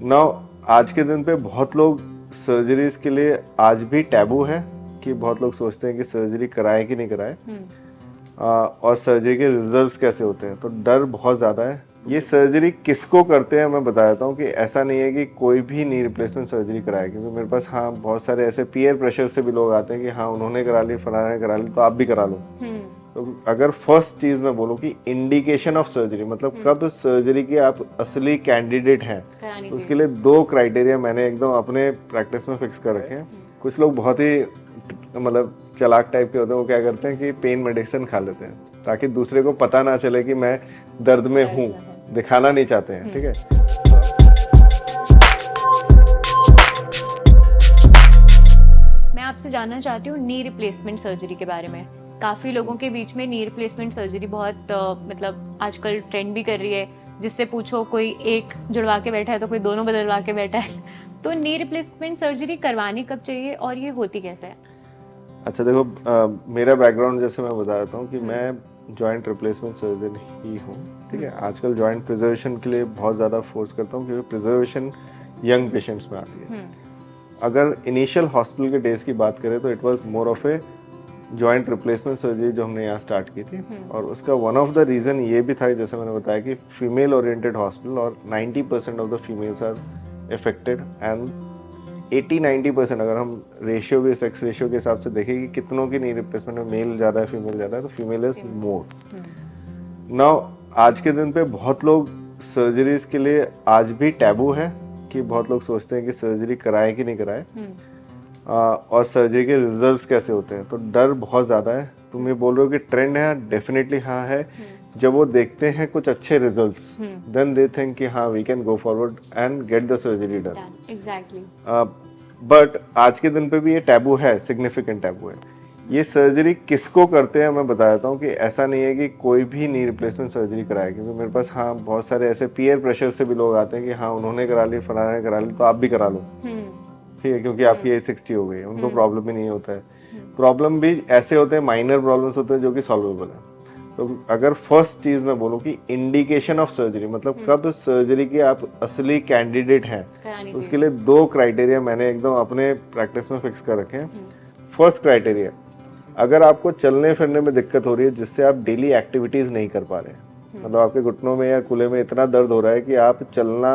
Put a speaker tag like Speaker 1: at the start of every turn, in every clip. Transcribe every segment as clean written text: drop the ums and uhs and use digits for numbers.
Speaker 1: Now आज के दिन पे बहुत लोग सर्जरीज के लिए आज भी टैबू है कि बहुत लोग सोचते हैं कि सर्जरी कराएं कि नहीं कराएं। और सर्जरी के रिजल्ट्स कैसे होते हैं, तो डर बहुत ज़्यादा है। ये सर्जरी किसको करते हैं मैं बता देता हूँ कि ऐसा नहीं है कि कोई भी नी रिप्लेसमेंट सर्जरी कराए, क्योंकि मेरे पास बहुत सारे ऐसे पीयर प्रेशर से भी लोग आते हैं कि उन्होंने करा ली, फलाना ने करा ली, तो आप भी करा लो। तो अगर फर्स्ट चीज मैं बोलूँ कि इंडिकेशन ऑफ सर्जरी मतलब कब सर्जरी के आप असली कैंडिडेट हैं, तो उसके लिए 2 क्राइटेरिया मैंने एकदम अपने प्रैक्टिस में फिक्स कर रखे हैं। कुछ लोग बहुत ही मतलब चालाक टाइप के होते हैं, वो क्या करते हैं कि पेन मेडिसिन खा लेते हैं ताकि दूसरे को पता ना चले कि मैं दर्द में हूँ, दिखाना नहीं चाहते हैं। ठीक है,
Speaker 2: मैं आपसे जानना चाहती हूँ नी रिप्लेसमेंट सर्जरी के बारे में। काफ़ी लोगों के बीच में नी रिप्लेसमेंट सर्जरी बहुत मतलब आजकल ट्रेंड भी कर रही है। जिससे पूछो कोई एक जुड़वा के बैठा है तो कोई दोनों बदलवा के बैठा है। तो नी रिप्लेसमेंट सर्जरी करवानी कब चाहिए और ये होती कैसे है?
Speaker 1: अच्छा देखो, मेरा बैकग्राउंड जैसे मैं बता देता हूँ कि मैं जॉइंट रिप्लेसमेंट सर्जन ही हूँ। ठीक है, आजकल जॉइंट प्रिजर्वेशन के लिए बहुत ज़्यादा फोर्स करता हूँ क्योंकि प्रिजर्वेशन यंग पेशेंट्स में आती है। अगर इनिशियल हॉस्पिटल के डेज की बात करें तो it was more of a joint replacement surgery जो हमने यहाँ स्टार्ट की थी। और उसका वन ऑफ द रीज़न ये भी था, जैसे मैंने बताया कि फीमेल ओरिएंटेड हॉस्पिटल और 90% of the females are affected and 80-90% अगर हम रेशियो भी सेक्स रेशियो के हिसाब से देखें कि कितनों की नी रिप्लेसमेंट में मेल ज़्यादा है फीमेल ज़्यादा है, तो फीमेल इज मोर। नाउ आज के दिन पे बहुत लोग सर्जरीज के लिए आज भी टैबू है कि बहुत लोग सोचते हैं कि सर्जरी कराएं कि नहीं कराएं। और सर्जरी के रिजल्ट्स कैसे होते हैं, तो डर बहुत ज़्यादा है। तुम ये बोल रहे हो कि ट्रेंड है, डेफिनेटली हाँ है। जब वो देखते हैं कुछ अच्छे रिजल्ट्स, देन दे थिंक कि हाँ we can go forward and get the surgery done.
Speaker 2: Exactly.
Speaker 1: But आज के दिन पे भी ये टैबू है, सिग्निफिकेंट टैबू है। ये सर्जरी किसको करते हैं मैं बता देता हूँ कि ऐसा नहीं है कि कोई भी नी रिप्लेसमेंट सर्जरी कराए, क्योंकि मेरे पास बहुत सारे ऐसे पीयर प्रेशर से भी लोग आते हैं कि उन्होंने करा ली, फलाना ने करा ली, तो आप भी करा लो। ठीक है, क्योंकि आपकी एज 60 हो गई है, उनको प्रॉब्लम ही नहीं होता है। प्रॉब्लम भी ऐसे होते हैं, माइनर प्रॉब्लम्स होते हैं जो कि सॉल्वेबल है। तो अगर फर्स्ट चीज मैं बोलूँ कि इंडिकेशन ऑफ सर्जरी मतलब कब सर्जरी के आप असली कैंडिडेट हैं, तो उसके लिए 2 क्राइटेरिया मैंने एकदम अपने प्रैक्टिस में फिक्स कर रखे हैं। फर्स्ट क्राइटेरिया, अगर आपको चलने फिरने में दिक्कत हो रही है जिससे आप डेली एक्टिविटीज नहीं कर पा रहे हैं, मतलब आपके घुटनों में या कूल्हे में इतना दर्द हो रहा है कि आप चलना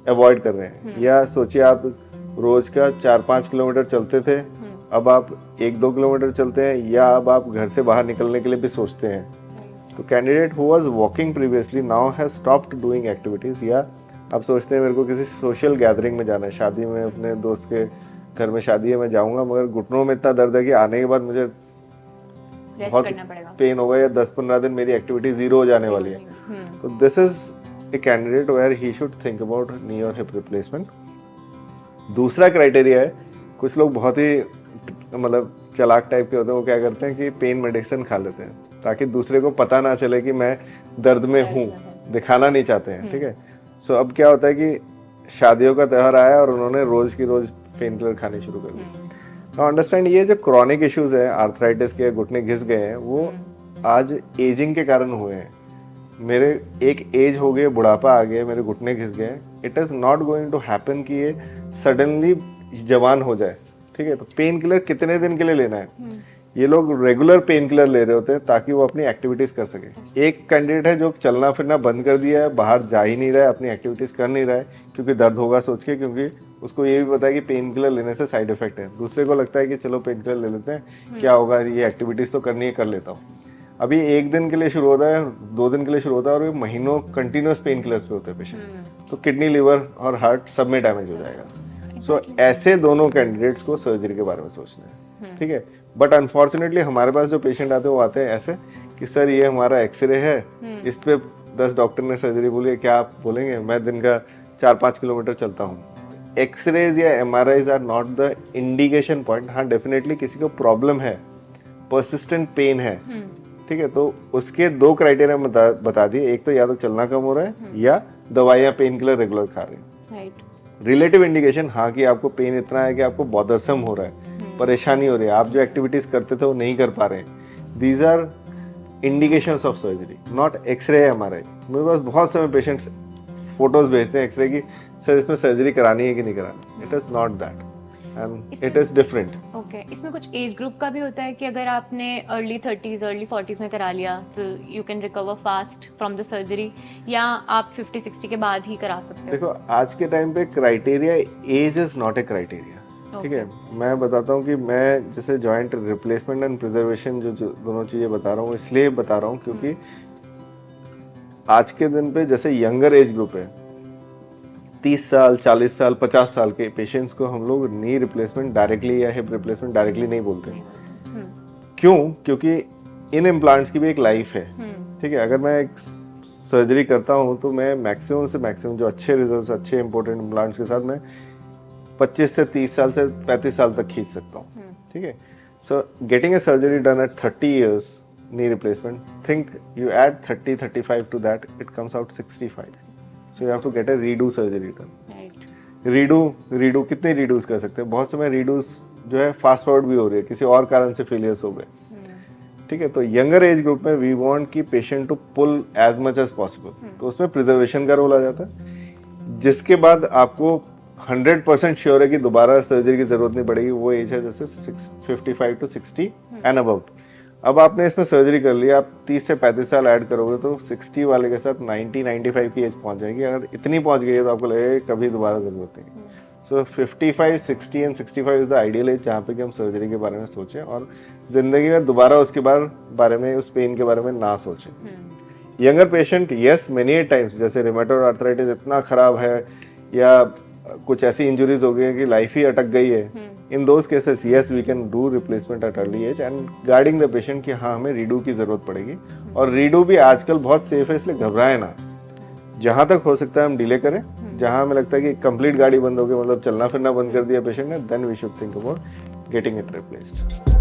Speaker 1: अवॉइड कर रहे हैं, या सोचिए आप रोज का 4-5 किलोमीटर चलते थे, अब आप 1-2 किलोमीटर चलते हैं, या अब आप घर से बाहर निकलने के लिए भी सोचते हैं, तो candidate who was walking previously now has stopped doing activities, या आप सोचते हैं मेरे को किसी सोशल गैदरिंग में जाना है, शादी में, अपने दोस्त के घर में शादी है, मैं जाऊंगा मगर घुटनों में इतना दर्द है कि आने के बाद मुझे बहुत पेन होगा, या 10-15 दिन मेरी एक्टिविटी जीरो हो जाने वाली है। तो this is a candidate where he should think about knee और हिप रिप्लेसमेंट। दूसरा क्राइटेरिया है, कुछ लोग बहुत ही मतलब चालाक टाइप के होते हैं, वो क्या करते हैं कि पेन मेडिसिन खा लेते हैं ताकि दूसरे को पता ना चले कि मैं दर्द में हूँ, दिखाना नहीं चाहते हैं। ठीक है, सो अब क्या होता है कि शादियों का त्यौहार आया और उन्होंने रोज की रोज पेन किलर खाने शुरू कर दी। तो अंडरस्टैंड, ये जो क्रॉनिक इश्यूज है, आर्थराइटिस के, घुटने घिस गए हैं, वो आज एजिंग के कारण हुए हैं। मेरे एक एज हो गई, बुढ़ापा आ गया, मेरे घुटने घिस गए, it is not going to happen कि ये सडनली जवान हो जाए। ठीक है, तो पेन किलर कितने दिन के लिए लेना है? ये लोग रेगुलर पेन किलर ले रहे होते हैं ताकि वो अपनी एक्टिविटीज कर सके। एक कैंडिडेट है जो चलना फिरना बंद कर दिया है, बाहर जा ही नहीं रहा है, अपनी एक्टिविटीज कर नहीं रहा है क्योंकि दर्द होगा सोच के, क्योंकि उसको ये भी पता है कि पेन किलर लेने से साइड इफेक्ट है। दूसरे को लगता है कि चलो पेन किलर ले लेते हैं, क्या होगा, ये एक्टिविटीज तो करनी है, कर लेता हूँ। अभी 1 दिन के लिए शुरू होता है, 2 दिन के लिए शुरू होता है, और ये महीनों कंटिन्यूस पेन किलर्स पे होते हैं पेशेंट, तो किडनी, लिवर और हार्ट सब में डैमेज हो जाएगा। सो ऐसे दोनों कैंडिडेट्स को सर्जरी के बारे में सोचना है। ठीक है, बट अनफॉर्चुनेटली हमारे पास जो पेशेंट आते हैं वो आते हैं ऐसे कि सर ये हमारा एक्सरे है, इस पे 10 डॉक्टर ने सर्जरी बोली है, क्या आप बोलेंगे? मैं दिन का 4-5 किलोमीटर चलता हूँ। एक्सरेज या MRIs are not the indication point. हाँ, डेफिनेटली किसी को प्रॉब्लम है, परसिस्टेंट पेन है, ठीक है, तो उसके 2 क्राइटेरिया बता दिए। एक तो या तो चलना कम हो रहा है, या दवाइयाँ पेन किलर रेगुलर खा रहे हैं। रिलेटिव इंडिकेशन, हाँ कि आपको पेन इतना है कि आपको बॉदरसम हो रहा है, परेशानी हो रही है, आप जो एक्टिविटीज करते थे वो नहीं कर पा रहे हैं, these are indications of surgery, not x-ray MRI। मेरे पास बहुत सारे पेशेंट्स फोटोज भेजते हैं एक्सरे की, सर इसमें सर्जरी करानी है कि नहीं करानी, it is not that and it is different.
Speaker 2: Okay, इसमें कुछ एज ग्रुप का भी होता है कि अगर आपने अर्ली 30s अर्ली 40s में करा लिया तो you can recover fast from the surgery, या आप 50-60 के बाद ही करा सकते हो?
Speaker 1: देखो आज के टाइम पे criteria age is not a criteria, ठीक है। मैं बताता हूँ कि मैं जैसे जॉइंट रिप्लेसमेंट एंड प्रिजर्वेशन जो दोनों चीजें बता रहा हूँ, इसलिए बता रहा हूँ क्योंकि आज के दिन पे जैसे यंगर एज ग्रुप है, 30 साल 40 साल 50 साल के पेशेंट्स को हम लोग नी रिप्लेसमेंट डायरेक्टली या हिप रिप्लेसमेंट डायरेक्टली नहीं बोलते। क्यों? क्योंकि इन इम्प्लांट्स की भी एक लाइफ है, ठीक है। अगर मैं एक सर्जरी करता हूँ तो मैं मैक्सिमम से मैक्सिमम जो अच्छे रिजल्ट्स, अच्छे इंपॉर्टेंट इम्प्लांट्स के साथ मैं 25 से 30 साल से 35 साल तक खींच सकता हूँ, ठीक है। So getting a surgery done at 30 years knee replacement, think you add 30-35 to that, it comes out 65. So you have to get a redo surgery done.
Speaker 2: Right.
Speaker 1: redo कितने redos कर सकते हैं? बहुत समय redos जो है फास्ट फॉरवर्ड भी हो रही है, किसी और कारण से फेलियर्स हो गए, ठीक है। तो यंगर एज ग्रुप में वी वांट कि patient to pull as much as possible, तो उसमें प्रिजर्वेशन का रोल आ जाता है, जिसके बाद आपको 100% श्योर है कि दोबारा सर्जरी की जरूरत नहीं पड़ेगी। वो एज है जैसे 55 to 60 एंड अबव। अब आपने इसमें सर्जरी कर लिया, आप 30 से 35 साल ऐड करोगे तो 60 वाले के साथ 90-95 की एज पहुंच जाएगी। अगर इतनी पहुंच गई है तो आपको लगेगा कि कभी दोबारा जरूरत नहीं। सो 55, 60 and 65 is the ideal age जहाँ पे कि हम सर्जरी के बारे में सोचें और जिंदगी में दोबारा उसके बारे में, उस पेन के बारे में ना सोचें। Younger patient, yes many times जैसे रिमेटॉइड आर्थराइटिस इतना खराब है या कुछ ऐसी इंजरीज हो गई है कि लाइफ ही अटक गई है, in those cases yes we can do replacement at early age and guiding the patient कि हाँ हमें रीडू की जरूरत पड़ेगी। और रीडू भी आजकल बहुत सेफ है, इसलिए घबराए ना। जहां तक हो सकता है हम डिले करें, जहां हमें लगता है कि कंप्लीट गाड़ी बंद हो गई, मतलब चलना फिरना बंद कर दिया पेशेंट ने, then we should think about getting it replaced.